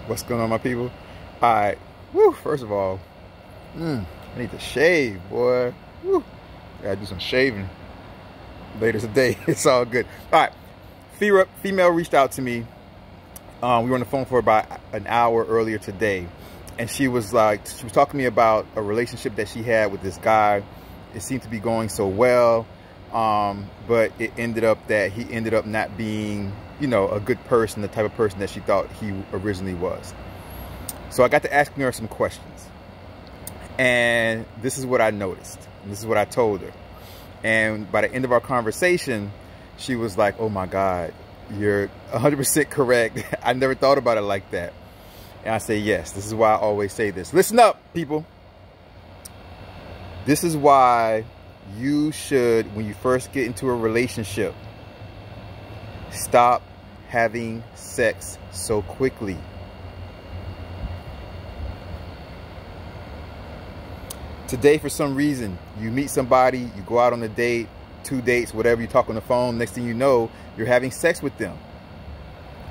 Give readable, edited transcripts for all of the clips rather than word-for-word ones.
What's going on, my people? All right. Woo, first of all, I need to shave, boy. Woo. Gotta do some shaving later today. It's all good. All right. Female reached out to me. We were on the phone for about an hour earlier today. And she was talking to me about a relationship that she had with this guy. It seemed to be going so well. But it ended up that he ended up not being, you know, a good person, the type of person that she thought he originally was. So I got to asking her some questions. And this is what I noticed. This is what I told her. And by the end of our conversation, she was like, oh my God, you're 100% correct. I never thought about it like that. And I say, yes, this is why I always say this. Listen up, people. This is why you should, when you first get into a relationship, stop having sex so quickly. Today, for some reason, you meet somebody, you go out on a date, 2 dates, whatever, you talk on the phone, next thing you know, you're having sex with them.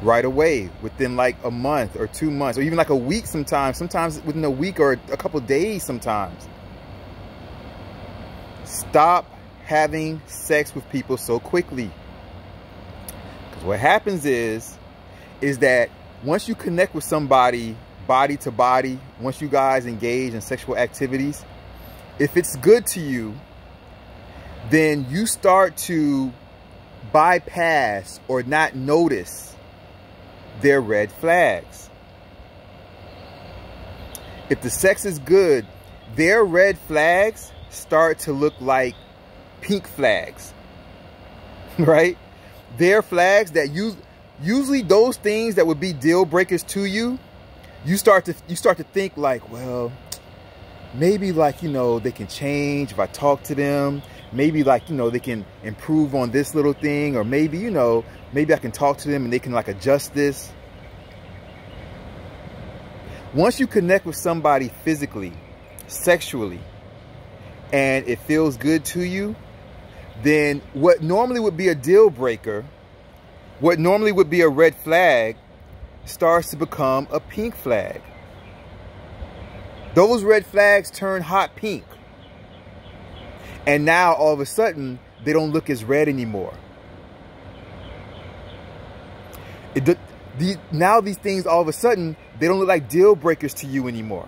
Right away, within like a month or 2 months, or even like a week sometimes within a week or a couple of days sometimes. Stop having sex with people so quickly. Because what happens is that once you connect with somebody body to body, once you guys engage in sexual activities, if it's good to you, then you start to bypass or not notice their red flags. If the sex is good, their red flags start to look like pink flags, right? Their flags that usually those things that would be deal breakers to you, you start to think like, well, maybe like, you know, they can change if I talk to them. Maybe like, you know, they can improve on this little thing, or maybe, you know, maybe I can talk to them and they can like adjust this. Once you connect with somebody physically, sexually, and it feels good to you, then what normally would be a deal breaker, what normally would be a red flag, starts to become a pink flag. Those red flags turn hot pink. And now all of a sudden, they don't look as red anymore. Now these things, all of a sudden, they don't look like deal breakers to you anymore.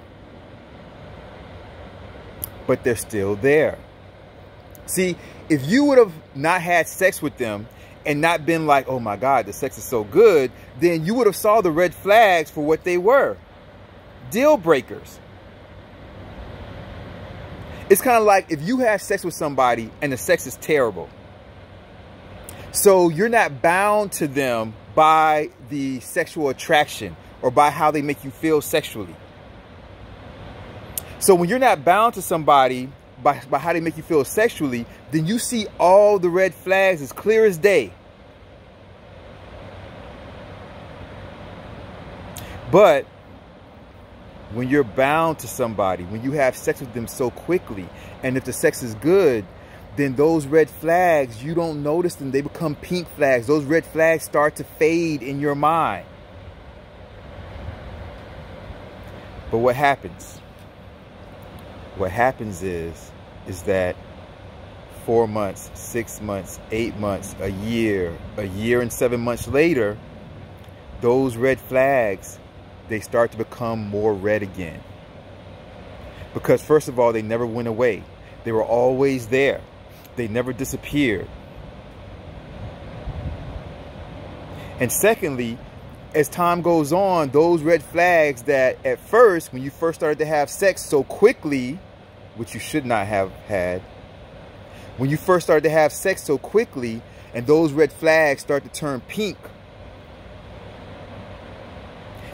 But they're still there. See, if you would have not had sex with them and not been like, oh my God, the sex is so good, then you would have saw the red flags for what they were. Deal breakers. It's kind of like if you have sex with somebody and the sex is terrible. So you're not bound to them by the sexual attraction or by how they make you feel sexually. So when you're not bound to somebody by how they make you feel sexually, then you see all the red flags as clear as day. But when you're bound to somebody, when you have sex with them so quickly, and if the sex is good, then those red flags, you don't notice them. They become pink flags. Those red flags start to fade in your mind. But what happens? What happens is that 4 months, 6 months, 8 months, a year and 7 months later, those red flags, they start to become more red again. Because first of all, they never went away. They were always there. They never disappeared. And secondly, as time goes on, those red flags that at first, when you first started to have sex so quickly, which you should not have had, when you first started to have sex so quickly and those red flags start to turn pink,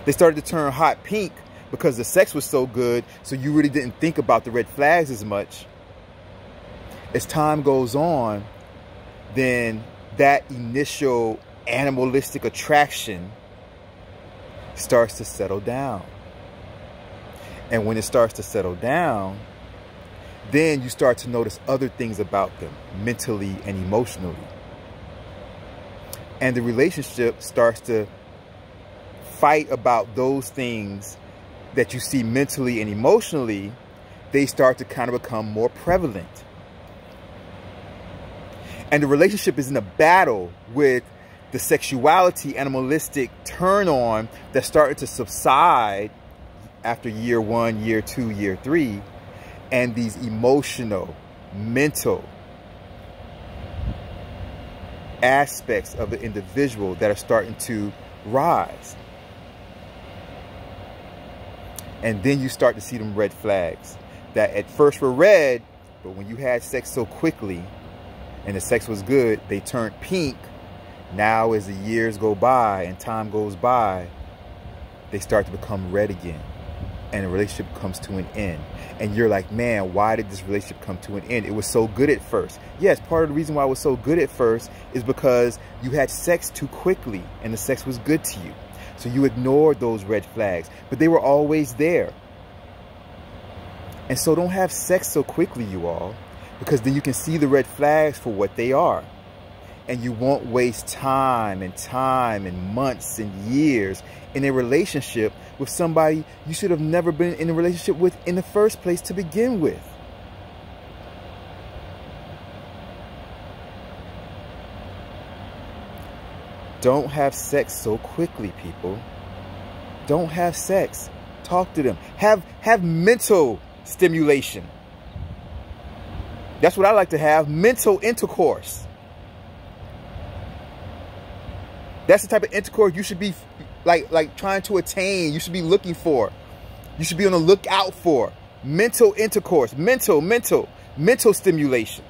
they started to turn hot pink because the sex was so good, so you really didn't think about the red flags as much. As time goes on, then that initial animalistic attraction starts to settle down. And when it starts to settle down, then you start to notice other things about them, mentally and emotionally. And the relationship starts to fight about those things that you see mentally and emotionally, they start to kind of become more prevalent. And the relationship is in a battle with the sexuality, animalistic turn on that started to subside after year 1, year 2, year 3, and these emotional, mental aspects of the individual that are starting to rise. And then you start to see them red flags that at first were red, but when you had sex so quickly and the sex was good, they turned pink. Now as the years go by and time goes by, they start to become red again. And the relationship comes to an end. And you're like, man, why did this relationship come to an end? It was so good at first. Yes, part of the reason why it was so good at first is because you had sex too quickly and the sex was good to you. So you ignored those red flags, but they were always there. And so don't have sex so quickly, you all, because then you can see the red flags for what they are. And you won't waste time and months and years in a relationship with somebody you should have never been in a relationship with in the first place to begin with. Don't have sex so quickly, people. Don't have sex. Talk to them. Have mental stimulation. That's what I like to have, mental intercourse. That's the type of intercourse you should be like trying to attain. You should be looking for. You should be on the lookout for. Mental intercourse, mental stimulation.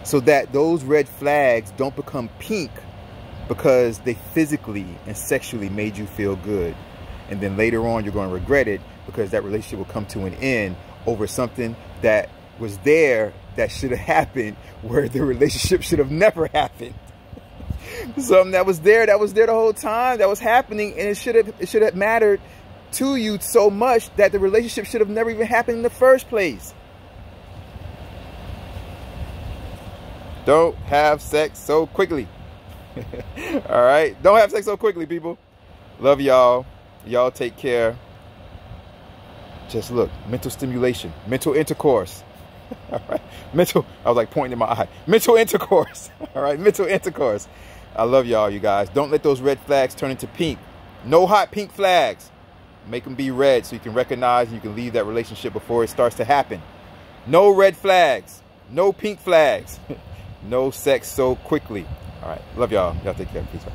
So that those red flags don't become pink because they physically and sexually made you feel good. And then later on, you're going to regret it because that relationship will come to an end over something that was there that should have happened where the relationship should have never happened. Something that was there the whole time, that was happening, and it should have mattered to you so much that the relationship should have never even happened in the first place. Don't have sex so quickly. All right? Don't have sex so quickly, people. Love y'all. Y'all take care. Just look, mental stimulation, mental intercourse. All right, I was like pointing in my eye. Mental intercourse. All right, mental intercourse. I love y'all, you guys. Don't let those red flags turn into pink. No hot pink flags. Make them be red so you can recognize and you can leave that relationship before it starts to happen. No red flags. No pink flags. No sex so quickly. All right, love y'all. Y'all take care. Peace. Bye.